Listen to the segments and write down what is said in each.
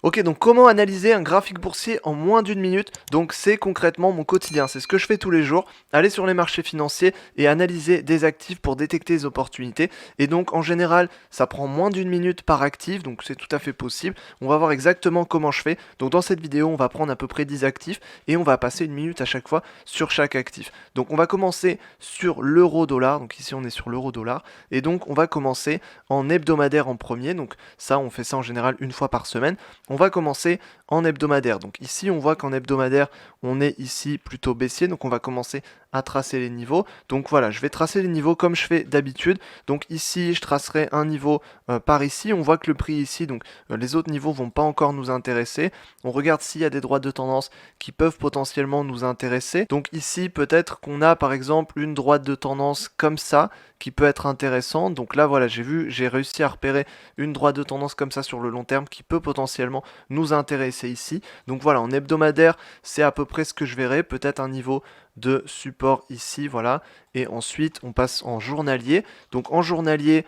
Ok, donc comment analyser un graphique boursier en moins d'une minute? Donc c'est concrètement mon quotidien, c'est ce que je fais tous les jours, aller sur les marchés financiers et analyser des actifs pour détecter les opportunités. Et donc en général, ça prend moins d'une minute par actif, donc c'est tout à fait possible. On va voir exactement comment je fais. Donc dans cette vidéo, on va prendre à peu près 10 actifs et on va passer une minute à chaque fois sur chaque actif. Donc on va commencer sur l'euro-dollar, donc ici on est sur l'euro-dollar, et donc on va commencer en hebdomadaire en premier, donc ça on fait ça en général une fois par semaine. On va commencer en hebdomadaire. Donc ici, on voit qu'en hebdomadaire, on est ici plutôt baissier. Donc on va commencer à tracer les niveaux. Donc voilà, je vais tracer les niveaux comme je fais d'habitude. Donc ici, je tracerai un niveau par ici. On voit que le prix ici, donc les autres niveaux vont pas encore nous intéresser. On regarde s'il y a des droites de tendance qui peuvent potentiellement nous intéresser. Donc ici, peut-être qu'on a par exemple une droite de tendance comme ça qui peut être intéressante. Donc là, voilà, j'ai réussi à repérer une droite de tendance comme ça sur le long terme qui peut potentiellement nous intéresser ici. Donc voilà, en hebdomadaire, c'est à peu près ce que je verrai, peut-être un niveau de support ici, voilà. Et ensuite, on passe en journalier. Donc en journalier,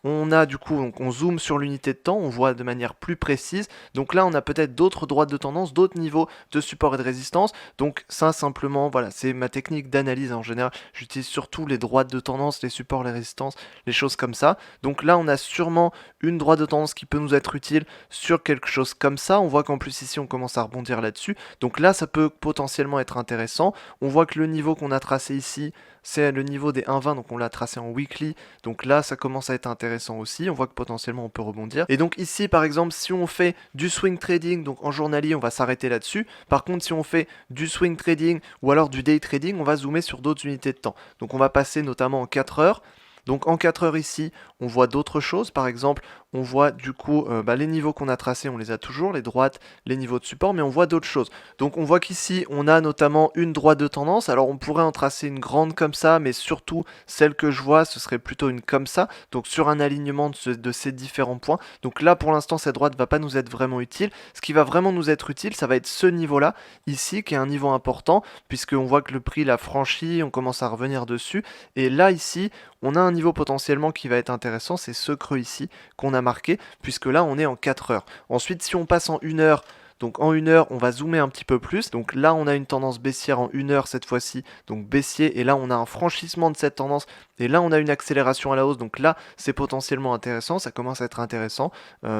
on a du coup, donc on zoome sur l'unité de temps, on voit de manière plus précise. Donc là, on a peut-être d'autres droites de tendance, d'autres niveaux de support et de résistance. Donc ça, simplement, voilà, c'est ma technique d'analyse en général. J'utilise surtout les droites de tendance, les supports, les résistances, les choses comme ça. Donc là, on a sûrement une droite de tendance qui peut nous être utile sur quelque chose comme ça. On voit qu'en plus ici, on commence à rebondir là-dessus. Donc là, ça peut potentiellement être intéressant. On voit que le niveau qu'on a tracé ici, c'est le niveau des 1,20, donc on l'a tracé en weekly. Donc là, ça commence à être intéressant aussi. On voit que potentiellement on peut rebondir. Et donc ici, par exemple, si on fait du swing trading, donc en journalier, on va s'arrêter là-dessus. Par contre, si on fait du swing trading ou alors du day trading, on va zoomer sur d'autres unités de temps. Donc on va passer notamment en 4 heures. Donc en 4 heures ici, on voit d'autres choses. Par exemple, on voit du coup les niveaux qu'on a tracés, on les a toujours, les droites, les niveaux de support, mais on voit d'autres choses. Donc on voit qu'ici, on a notamment une droite de tendance. Alors on pourrait en tracer une grande comme ça, mais surtout celle que je vois, ce serait plutôt une comme ça. Donc sur un alignement de ces différents points. Donc là, pour l'instant, cette droite ne va pas nous être vraiment utile. Ce qui va vraiment nous être utile, ça va être ce niveau-là, ici, qui est un niveau important, puisqu'on voit que le prix l'a franchi, on commence à revenir dessus. Et là, ici, on a un niveau potentiellement qui va être intéressant, c'est ce creux ici qu'on a marqué, puisque là on est en 4 heures. Ensuite, si on passe en 1 heure, donc en 1 heure, on va zoomer un petit peu plus. Donc là, on a une tendance baissière en 1 heure cette fois-ci, donc baissier, et là on a un franchissement de cette tendance, et là on a une accélération à la hausse, donc là c'est potentiellement intéressant, ça commence à être intéressant.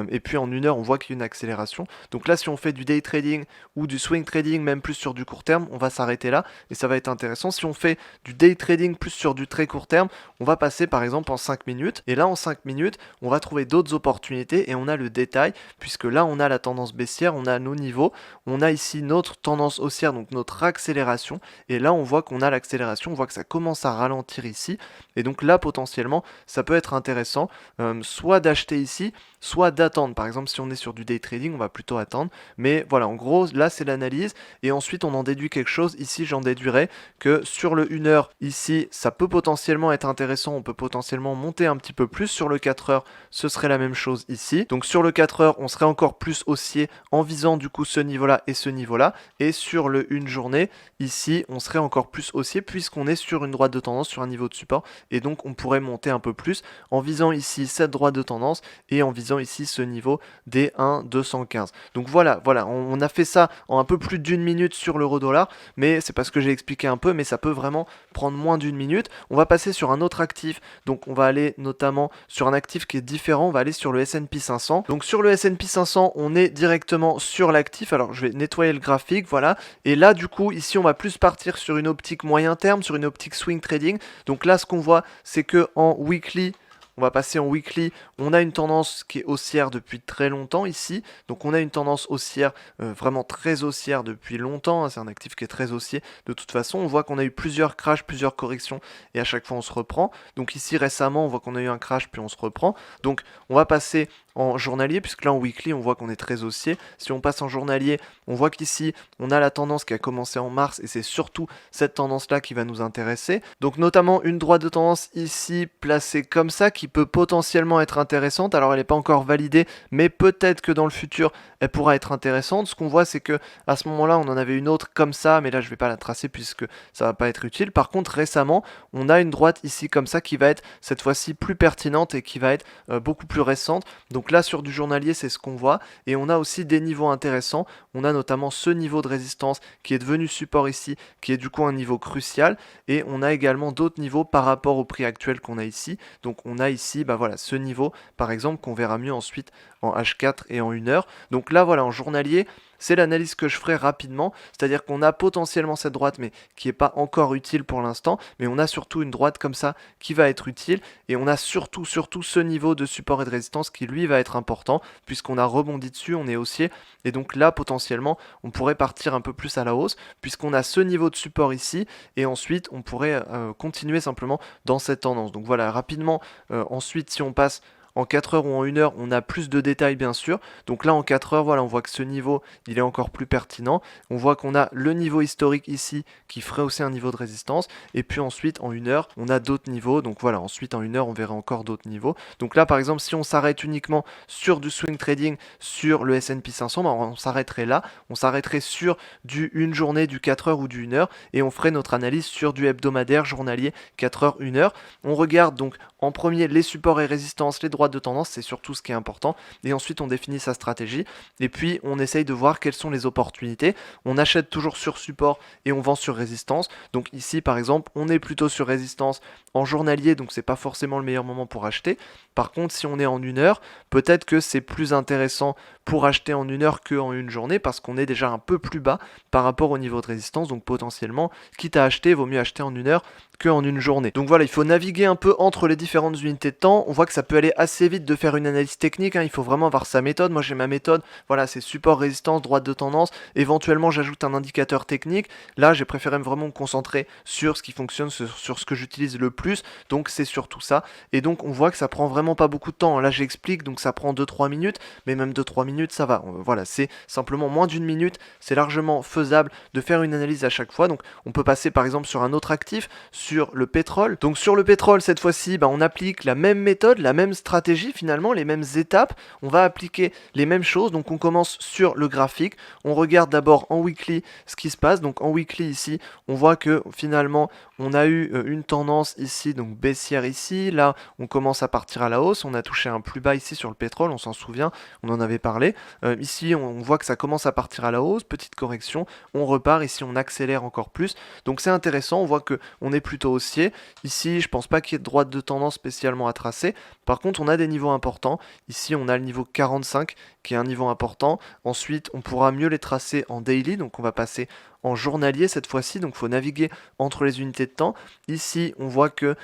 Et puis en 1 heure, on voit qu'il y a une accélération. Donc là, si on fait du day trading ou du swing trading, même plus sur du court terme, on va s'arrêter là, et ça va être intéressant. Si on fait du day trading plus sur du très court terme, on va passer par exemple en 5 minutes, et là en 5 minutes, on va trouver d'autres opportunités, et on a le détail, puisque là on a la tendance baissière, on a nos niveaux, on a ici notre tendance haussière, donc notre accélération, et là on voit qu'on a l'accélération, on voit que ça commence à ralentir ici, et donc là potentiellement ça peut être intéressant, soit d'acheter ici, soit d'attendre. Par exemple, si on est sur du day trading, on va plutôt attendre, mais voilà, en gros là c'est l'analyse, et ensuite on en déduit quelque chose. Ici j'en déduirais que sur le 1 heure, ici ça peut potentiellement être intéressant, on peut potentiellement monter un petit peu plus. Sur le 4 heures, ce serait la même chose ici. Donc sur le 4 heures, on serait encore plus haussier en visant du coup ce niveau-là et ce niveau-là. Et sur le 1 journée, ici, on serait encore plus haussier puisqu'on est sur une droite de tendance, sur un niveau de support. Et donc on pourrait monter un peu plus en visant ici cette droite de tendance et en visant ici ce niveau des 1,215. Donc voilà, on a fait ça en un peu plus d'une minute sur l'euro-dollar, mais c'est parce que j'ai expliqué un peu, mais ça peut vraiment prendre moins d'une minute. On va passer sur un autre actif, donc on va aller notamment sur un actif qui est différent, on va aller sur le S&P 500. Donc sur le S&P 500, on est directement sur l'actif. Alors je vais nettoyer le graphique, voilà. Et là du coup, ici on va plus partir sur une optique moyen terme, sur une optique swing trading. Donc là ce qu'on voit, c'est que en weekly, on va passer en weekly, on a une tendance qui est haussière depuis très longtemps ici, donc on a une tendance haussière, vraiment très haussière depuis longtemps, hein. C'est un actif qui est très haussier de toute façon. On voit qu'on a eu plusieurs crashs, plusieurs corrections, et à chaque fois on se reprend. Donc ici récemment, on voit qu'on a eu un crash, puis on se reprend. Donc on va passer en journalier, puisque là en weekly, on voit qu'on est très haussier. Si on passe en journalier, on voit qu'ici, on a la tendance qui a commencé en mars, et c'est surtout cette tendance-là qui va nous intéresser. Donc notamment une droite de tendance ici, placée comme ça, qui peut potentiellement être intéressante. Alors elle n'est pas encore validée, mais peut-être que dans le futur, elle pourra être intéressante. Ce qu'on voit, c'est que à ce moment-là, on en avait une autre comme ça, mais là, je vais pas la tracer puisque ça va pas être utile. Par contre, récemment, on a une droite ici comme ça qui va être cette fois-ci plus pertinente et qui va être beaucoup plus récente. Donc Donc là sur du journalier c'est ce qu'on voit, et on a aussi des niveaux intéressants. On a notamment ce niveau de résistance qui est devenu support ici, qui est du coup un niveau crucial, et on a également d'autres niveaux par rapport au prix actuel qu'on a ici. Donc on a ici voilà, ce niveau par exemple qu'on verra mieux ensuite en H4 et en 1 heure. Donc là voilà, en journalier, c'est l'analyse que je ferai rapidement, c'est-à-dire qu'on a potentiellement cette droite mais qui n'est pas encore utile pour l'instant, mais on a surtout une droite comme ça qui va être utile, et on a surtout ce niveau de support et de résistance qui lui va être important puisqu'on a rebondi dessus, on est haussier, et donc là potentiellement on pourrait partir un peu plus à la hausse puisqu'on a ce niveau de support ici, et ensuite on pourrait continuer simplement dans cette tendance. Donc voilà, rapidement, ensuite si on passe en 4 heures ou en 1 heure, on a plus de détails bien sûr. Donc là en 4 heures, voilà, on voit que ce niveau, il est encore plus pertinent. On voit qu'on a le niveau historique ici qui ferait aussi un niveau de résistance. Et puis ensuite en 1 heure, on a d'autres niveaux. Donc voilà, ensuite en 1 heure, on verra encore d'autres niveaux. Donc là par exemple, si on s'arrête uniquement sur du swing trading sur le S&P 500, bah, on s'arrêterait là. On s'arrêterait sur du 1 journée, du 4 heures ou du 1 heure. Et on ferait notre analyse sur du hebdomadaire, journalier, 4 heures, 1 heure. On regarde donc en premier les supports et résistances, les droites de tendance, c'est surtout ce qui est important, et ensuite on définit sa stratégie, et puis on essaye de voir quelles sont les opportunités. On achète toujours sur support et on vend sur résistance. Donc ici par exemple on est plutôt sur résistance en journalier, donc c'est pas forcément le meilleur moment pour acheter. Par contre si on est en 1 heure, peut-être que c'est plus intéressant pour acheter en 1 heure qu'en une journée, parce qu'on est déjà un peu plus bas par rapport au niveau de résistance, donc potentiellement quitte à acheter, vaut mieux acheter en 1 heure qu'en une journée. Donc voilà, il faut naviguer un peu entre les différentes unités de temps. On voit que ça peut aller assez vite de faire une analyse technique, hein. Il faut vraiment avoir sa méthode. Moi j'ai ma méthode, voilà, c'est support, résistance, droite de tendance. Éventuellement j'ajoute un indicateur technique. Là j'ai préféré vraiment me concentrer sur ce qui fonctionne, sur ce que j'utilise le plus. Donc c'est surtout ça. Et donc on voit que ça prend vraiment pas beaucoup de temps. Là j'explique, donc ça prend 2-3 minutes, mais même 2-3 minutes ça va. Voilà, c'est simplement moins d'une minute. C'est largement faisable de faire une analyse à chaque fois. Donc on peut passer par exemple sur un autre actif, sur le pétrole. Donc sur le pétrole, cette fois-ci, on applique la même méthode, la même stratégie finalement, les mêmes étapes. On va appliquer les mêmes choses. Donc on commence sur le graphique. On regarde d'abord en weekly ce qui se passe. Donc en weekly ici, on voit que finalement, on a eu une tendance ici, donc baissière ici. Là, on commence à partir à la hausse. On a touché un plus bas ici sur le pétrole, on s'en souvient, on en avait parlé. Ici, on voit que ça commence à partir à la hausse, petite correction. On repart, ici on accélère encore plus. Donc c'est intéressant, on voit que on est plutôt haussier. Ici, je pense pas qu'il y ait de droite de tendance spécialement à tracer. Par contre, on a des niveaux importants. Ici, on a le niveau 45 qui est un niveau important. Ensuite, on pourra mieux les tracer en daily. Donc on va passer en journalier cette fois-ci, donc il faut naviguer entre les unités de temps. Ici, on voit que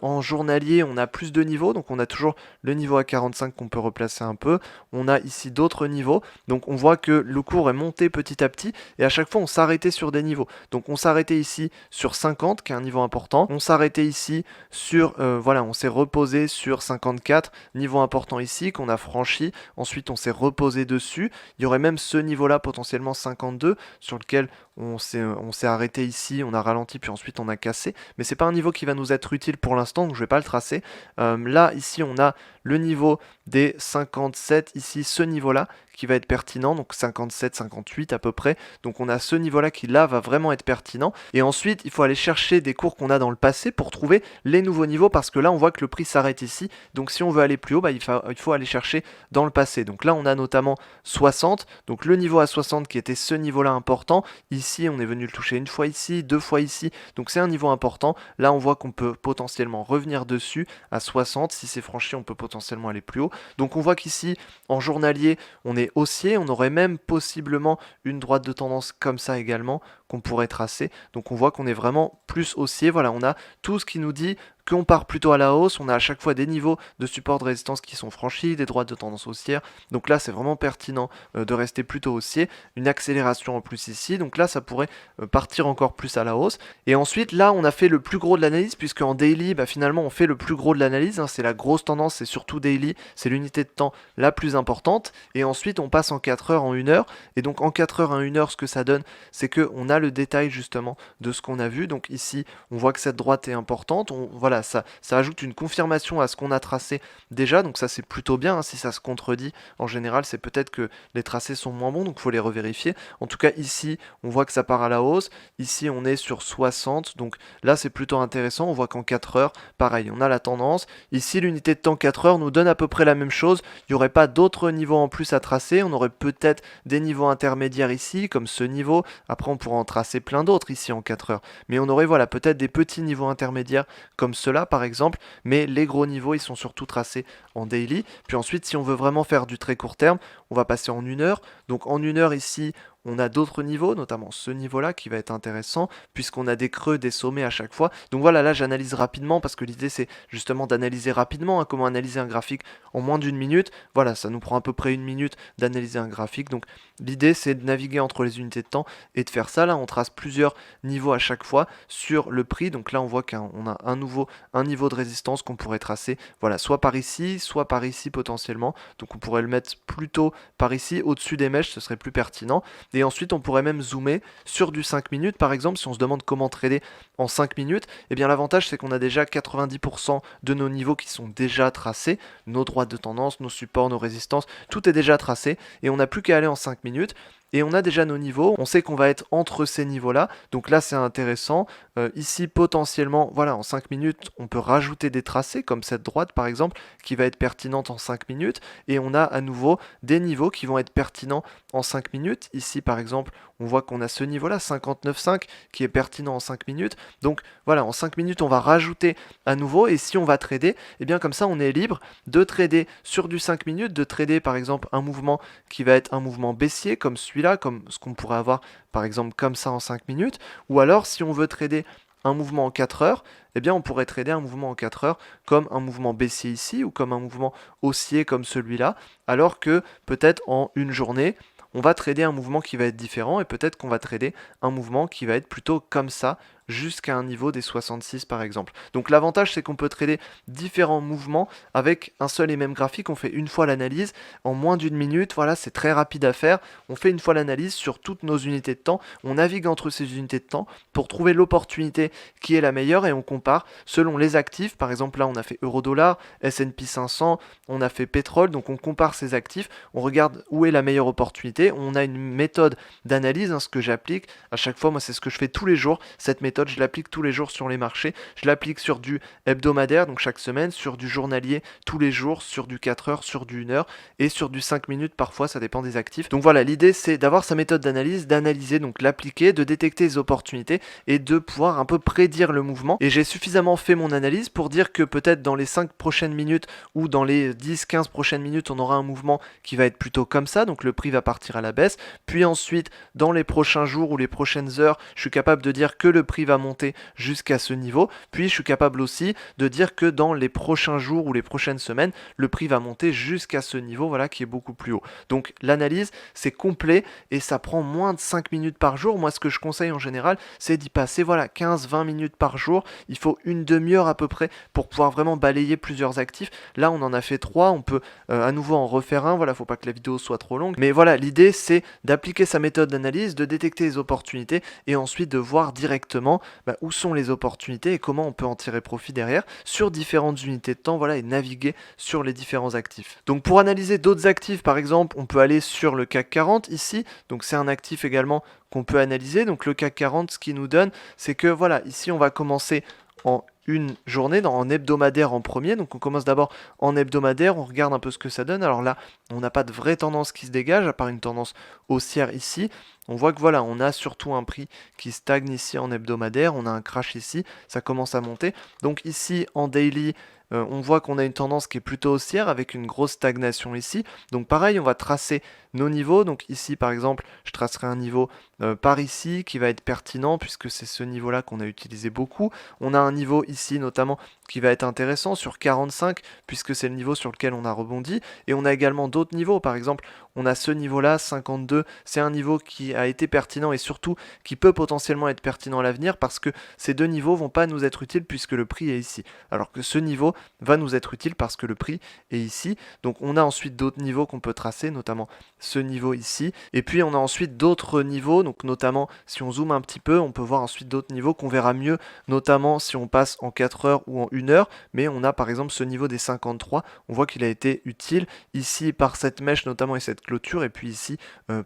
en journalier, on a plus de niveaux, donc on a toujours le niveau à 45 qu'on peut replacer un peu. On a ici d'autres niveaux, donc on voit que le cours est monté petit à petit, et à chaque fois, on s'arrêtait sur des niveaux. Donc on s'arrêtait ici sur 50, qui est un niveau important. On s'arrêtait ici sur, voilà, on s'est reposé sur 54, niveau important ici, qu'on a franchi. Ensuite, on s'est reposé dessus. Il y aurait même ce niveau-là, potentiellement 52, sur lequel on s'est arrêté ici, on a ralenti, puis ensuite on a cassé. Mais c'est pas un niveau qui va nous être utile pour l'instant, donc je vais pas le tracer. Là, ici, on a le niveau des 57, ici, ce niveau-là, qui va être pertinent, donc 57, 58 à peu près. Donc on a ce niveau-là qui là va vraiment être pertinent. Et ensuite, il faut aller chercher des cours qu'on a dans le passé pour trouver les nouveaux niveaux, parce que là, on voit que le prix s'arrête ici. Donc si on veut aller plus haut, il faut aller chercher dans le passé. Donc là, on a notamment 60, donc le niveau à 60 qui était ce niveau-là important. Ici, on est venu le toucher une fois ici, 2 fois ici. Donc c'est un niveau important. Là, on voit qu'on peut potentiellement revenir dessus à 60. Si c'est franchi, on peut potentiellement aller plus haut. Donc on voit qu'ici, en journalier, on est haussier. On aurait même possiblement une droite de tendance comme ça également qu'on pourrait tracer. Donc on voit qu'on est vraiment plus haussier. Voilà, on a tout ce qui nous dit qu'on part plutôt à la hausse. On a à chaque fois des niveaux de support de résistance qui sont franchis, des droites de tendance haussière. Donc là, c'est vraiment pertinent de rester plutôt haussier. Une accélération en plus ici. Donc là, ça pourrait partir encore plus à la hausse. Et ensuite, là, on a fait le plus gros de l'analyse, puisque en daily, finalement, on fait le plus gros de l'analyse. Hein. C'est la grosse tendance, c'est surtout daily. C'est l'unité de temps la plus importante. Et ensuite, on passe en 4 heures, en 1 heure. Et donc, en 4 heures, en 1 heure, ce que ça donne, c'est qu'on a le détail justement de ce qu'on a vu. Donc ici, on voit que cette droite est importante. Voilà, voilà, ça ajoute une confirmation à ce qu'on a tracé déjà, donc ça c'est plutôt bien, hein. Si ça se contredit, en général, c'est peut-être que les tracés sont moins bons, donc il faut les revérifier. En tout cas, ici, on voit que ça part à la hausse. Ici, on est sur 60, donc là, c'est plutôt intéressant. On voit qu'en 4 heures, pareil, on a la tendance. Ici, l'unité de temps 4 heures nous donne à peu près la même chose. Il n'y aurait pas d'autres niveaux en plus à tracer. On aurait peut-être des niveaux intermédiaires ici, comme ce niveau. Après, on pourra en tracer plein d'autres ici en 4 heures. Mais on aurait, voilà, peut-être des petits niveaux intermédiaires comme cela, par exemple. Mais les gros niveaux, ils sont surtout tracés en daily. Puis ensuite, si on veut vraiment faire du très court terme, on va passer en 1 heure. Donc en 1 heure ici, on a d'autres niveaux, notamment ce niveau-là qui va être intéressant, puisqu'on a des creux, des sommets à chaque fois. Donc voilà, là j'analyse rapidement, parce que l'idée c'est justement d'analyser rapidement, hein, comment analyser un graphique en moins d'une minute. Voilà, ça nous prend à peu près 1 minute d'analyser un graphique. Donc l'idée c'est de naviguer entre les unités de temps et de faire ça. Là on trace plusieurs niveaux à chaque fois sur le prix. Donc là on voit qu'on a un niveau de résistance qu'on pourrait tracer, voilà, soit par ici potentiellement. Donc on pourrait le mettre plutôt par ici, au-dessus des mèches, ce serait plus pertinent. Et ensuite, on pourrait même zoomer sur du 5 minutes, par exemple, si on se demande comment trader en 5 minutes. Eh bien, l'avantage, c'est qu'on a déjà 90% de nos niveaux qui sont déjà tracés, nos droites de tendance, nos supports, nos résistances, tout est déjà tracé, et on n'a plus qu'à aller en 5 minutes. Et on a déjà nos niveaux, on sait qu'on va être entre ces niveaux-là, donc là c'est intéressant. Ici potentiellement, voilà, en 5 minutes, on peut rajouter des tracés, comme cette droite par exemple, qui va être pertinente en 5 minutes, et on a à nouveau des niveaux qui vont être pertinents en 5 minutes. Ici par exemple, on voit qu'on a ce niveau-là, 59,5, qui est pertinent en 5 minutes. Donc voilà, en 5 minutes, on va rajouter à nouveau, et si on va trader, et bien comme ça on est libre de trader sur du 5 minutes, de trader par exemple un mouvement qui va être un mouvement baissier, comme celui-là, comme ce qu'on pourrait avoir par exemple comme ça en 5 minutes, ou alors si on veut trader un mouvement en 4 heures, eh bien on pourrait trader un mouvement en 4 heures comme un mouvement baissier ici, ou comme un mouvement haussier comme celui-là, alors que peut-être en une journée, on va trader un mouvement qui va être différent, et peut-être qu'on va trader un mouvement qui va être plutôt comme ça, jusqu'à un niveau des 66 par exemple. Donc l'avantage c'est qu'on peut trader différents mouvements avec un seul et même graphique. On fait une fois l'analyse en moins d'une minute, voilà, c'est très rapide à faire. On fait une fois l'analyse sur toutes nos unités de temps, on navigue entre ces unités de temps pour trouver l'opportunité qui est la meilleure, et on compare selon les actifs. Par exemple là on a fait euro-dollar, S&P 500, on a fait pétrole, donc on compare ces actifs, on regarde où est la meilleure opportunité. On a une méthode d'analyse, hein, ce que j'applique à chaque fois, moi c'est ce que je fais tous les jours. Cette méthode je l'applique tous les jours sur les marchés, je l'applique sur du hebdomadaire, donc chaque semaine, sur du journalier tous les jours, sur du 4 heures, sur du 1 heure, et sur du 5 minutes parfois, ça dépend des actifs. Donc voilà, l'idée c'est d'avoir sa méthode d'analyse, d'analyser, donc l'appliquer, de détecter les opportunités, et de pouvoir un peu prédire le mouvement. Et j'ai suffisamment fait mon analyse pour dire que peut-être dans les 5 prochaines minutes, ou dans les 10-15 prochaines minutes, on aura un mouvement qui va être plutôt comme ça, donc le prix va partir à la baisse, puis ensuite, dans les prochains jours ou les prochaines heures, je suis capable de dire que le prix va monter jusqu'à ce niveau, puis je suis capable aussi de dire que dans les prochains jours ou les prochaines semaines, le prix va monter jusqu'à ce niveau, voilà, qui est beaucoup plus haut. Donc l'analyse, c'est complet, et ça prend moins de 5 minutes par jour. Moi, ce que je conseille en général, c'est d'y passer, voilà, 15-20 minutes par jour. Il faut une demi-heure à peu près pour pouvoir vraiment balayer plusieurs actifs. Là, on en a fait 3, on peut à nouveau en refaire un, voilà, faut pas que la vidéo soit trop longue. Mais voilà, l'idée, c'est d'appliquer sa méthode d'analyse, de détecter les opportunités, et ensuite de voir directement où sont les opportunités et comment on peut en tirer profit derrière sur différentes unités de temps, voilà, et naviguer sur les différents actifs. Donc pour analyser d'autres actifs, par exemple, on peut aller sur le CAC 40 ici, donc c'est un actif également qu'on peut analyser. Donc le CAC 40, ce qui nous donne, c'est que voilà, ici on va commencer en une journée, en hebdomadaire en premier. Donc on commence d'abord en hebdomadaire, on regarde un peu ce que ça donne. Alors là, on n'a pas de vraie tendance qui se dégage, à part une tendance haussière ici. On voit que voilà, on a surtout un prix qui stagne ici en hebdomadaire, on a un crash ici, ça commence à monter. Donc ici en daily, on voit qu'on a une tendance qui est plutôt haussière avec une grosse stagnation ici. Donc pareil, on va tracer nos niveaux. Donc ici par exemple, je tracerai un niveau par ici qui va être pertinent puisque c'est ce niveau-là qu'on a utilisé beaucoup. On a un niveau ici notamment qui va être intéressant sur 45 puisque c'est le niveau sur lequel on a rebondi. Et on a également d'autres niveaux. Par exemple, on a ce niveau-là, 52. C'est un niveau qui a été pertinent et surtout qui peut potentiellement être pertinent à l'avenir parce que ces deux niveaux vont pas nous être utiles puisque le prix est ici. Alors que ce niveau va nous être utile parce que le prix est ici. Donc on a ensuite d'autres niveaux qu'on peut tracer, notamment ce niveau ici. Et puis on a ensuite d'autres niveaux, donc notamment si on zoome un petit peu, on peut voir ensuite d'autres niveaux qu'on verra mieux, notamment si on passe en 4 heures ou en une heure, mais on a par exemple ce niveau des 53, on voit qu'il a été utile ici par cette mèche notamment et cette clôture, et puis ici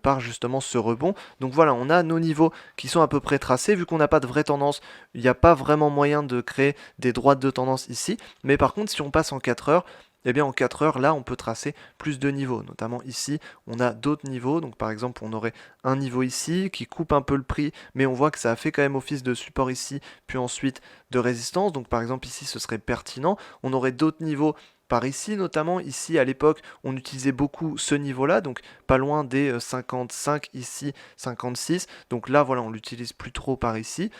par justement ce rebond. Donc voilà, on a nos niveaux qui sont à peu près tracés, vu qu'on n'a pas de vraie tendance, il n'y a pas vraiment moyen de créer des droites de tendance ici, mais par contre si on passe en 4 heures, eh bien en 4 heures, là, on peut tracer plus de niveaux. Notamment ici, on a d'autres niveaux. Donc par exemple, on aurait un niveau ici qui coupe un peu le prix, mais on voit que ça a fait quand même office de support ici, puis ensuite de résistance. Donc par exemple, ici, ce serait pertinent. On aurait d'autres niveaux par ici, notamment ici à l'époque on utilisait beaucoup ce niveau là, donc pas loin des 55, ici 56, donc là voilà on l'utilise plus trop par ici,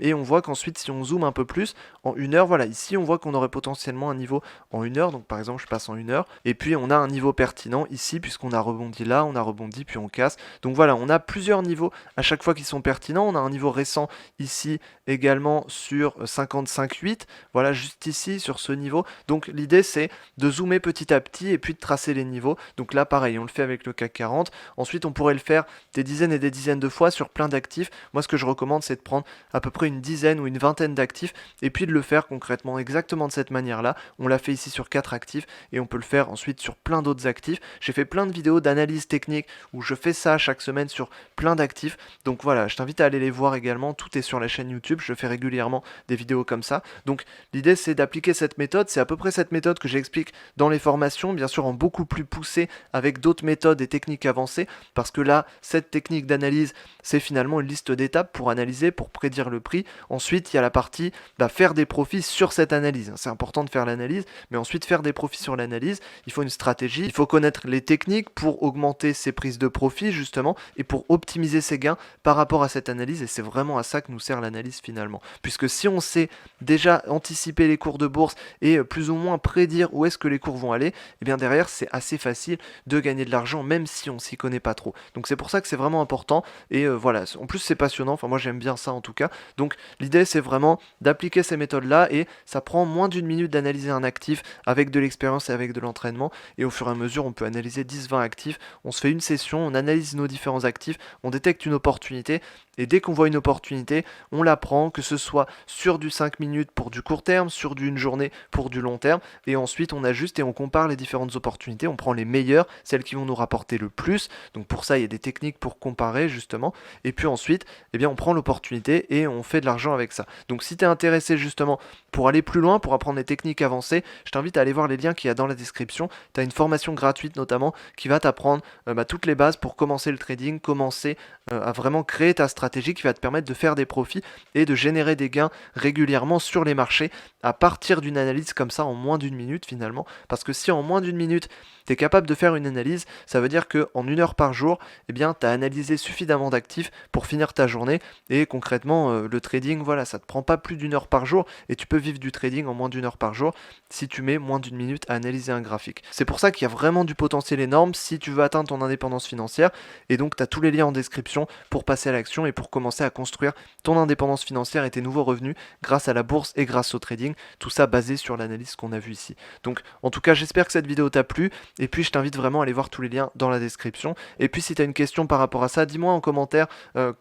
et on voit qu'ensuite si on zoome un peu plus, en une heure, voilà ici on voit qu'on aurait potentiellement un niveau en une heure, donc par exemple je passe en une heure, et puis on a un niveau pertinent ici puisqu'on a rebondi là, on a rebondi puis on casse, donc voilà on a plusieurs niveaux à chaque fois qui sont pertinents, on a un niveau récent ici également sur 55,8, voilà juste ici sur ce niveau, donc l'idée c'est de zoomer petit à petit et puis de tracer les niveaux. Donc là, pareil, on le fait avec le CAC 40. Ensuite, on pourrait le faire des dizaines et des dizaines de fois sur plein d'actifs. Moi, ce que je recommande, c'est de prendre à peu près une dizaine ou une vingtaine d'actifs et puis de le faire concrètement exactement de cette manière-là. On l'a fait ici sur 4 actifs et on peut le faire ensuite sur plein d'autres actifs. J'ai fait plein de vidéos d'analyse technique où je fais ça chaque semaine sur plein d'actifs. Donc voilà, je t'invite à aller les voir également. Tout est sur la chaîne YouTube. Je fais régulièrement des vidéos comme ça. Donc l'idée, c'est d'appliquer cette méthode. C'est à peu près cette méthode que j'explique dans les formations, bien sûr en beaucoup plus poussé avec d'autres méthodes et techniques avancées, parce que là, cette technique d'analyse, c'est finalement une liste d'étapes pour analyser, pour prédire le prix. Ensuite, il y a la partie faire des profits sur cette analyse. C'est important de faire l'analyse, mais ensuite faire des profits sur l'analyse, il faut une stratégie, il faut connaître les techniques pour augmenter ses prises de profit justement, et pour optimiser ses gains par rapport à cette analyse, et c'est vraiment à ça que nous sert l'analyse finalement. Puisque si on sait déjà anticiper les cours de bourse et plus ou moins prédire où est-ce que les cours vont aller, et bien derrière c'est assez facile de gagner de l'argent même si on s'y connaît pas trop. Donc c'est pour ça que c'est vraiment important et voilà, en plus c'est passionnant, enfin moi j'aime bien ça en tout cas. Donc l'idée c'est vraiment d'appliquer ces méthodes là et ça prend moins d'une minute d'analyser un actif avec de l'expérience et avec de l'entraînement, et au fur et à mesure on peut analyser 10-20 actifs, on se fait une session, on analyse nos différents actifs, on détecte une opportunité et dès qu'on voit une opportunité, on la prend, que ce soit sur du 5 minutes pour du court terme, sur d'une journée pour du long terme, et ensuite on ajuste et on compare les différentes opportunités, on prend les meilleures, celles qui vont nous rapporter le plus, donc pour ça il y a des techniques pour comparer justement, et puis ensuite eh bien, on prend l'opportunité et on fait de l'argent avec ça. Donc si tu es intéressé justement pour aller plus loin, pour apprendre les techniques avancées, je t'invite à aller voir les liens qu'il y a dans la description, tu as une formation gratuite notamment qui va t'apprendre toutes les bases pour commencer le trading, commencer à vraiment créer ta stratégie qui va te permettre de faire des profits et de générer des gains régulièrement sur les marchés à partir d'une analyse comme ça en moins d'une minute finalement. Parce que si en moins d'une minute tu es capable de faire une analyse, ça veut dire qu'en une heure par jour, eh bien tu as analysé suffisamment d'actifs pour finir ta journée, et concrètement le trading, voilà, ça te prend pas plus d'une heure par jour et tu peux vivre du trading en moins d'une heure par jour si tu mets moins d'une minute à analyser un graphique. C'est pour ça qu'il y a vraiment du potentiel énorme si tu veux atteindre ton indépendance financière, et donc tu as tous les liens en description pour passer à l'action et pour commencer à construire ton indépendance financière et tes nouveaux revenus grâce à la bourse et grâce au trading, tout ça basé sur l'analyse qu'on a vu ici. Donc en tout cas j'espère que cette vidéo t'a plu, et puis je t'invite vraiment à aller voir tous les liens dans la description, et puis si tu as une question par rapport à ça, dis-moi en commentaire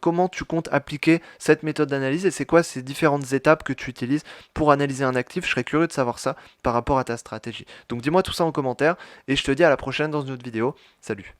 comment tu comptes appliquer cette méthode d'analyse et c'est quoi ces différentes étapes que tu utilises pour analyser un actif. Je serais curieux de savoir ça par rapport à ta stratégie. Donc dis-moi tout ça en commentaire et je te dis à la prochaine dans une autre vidéo. Salut!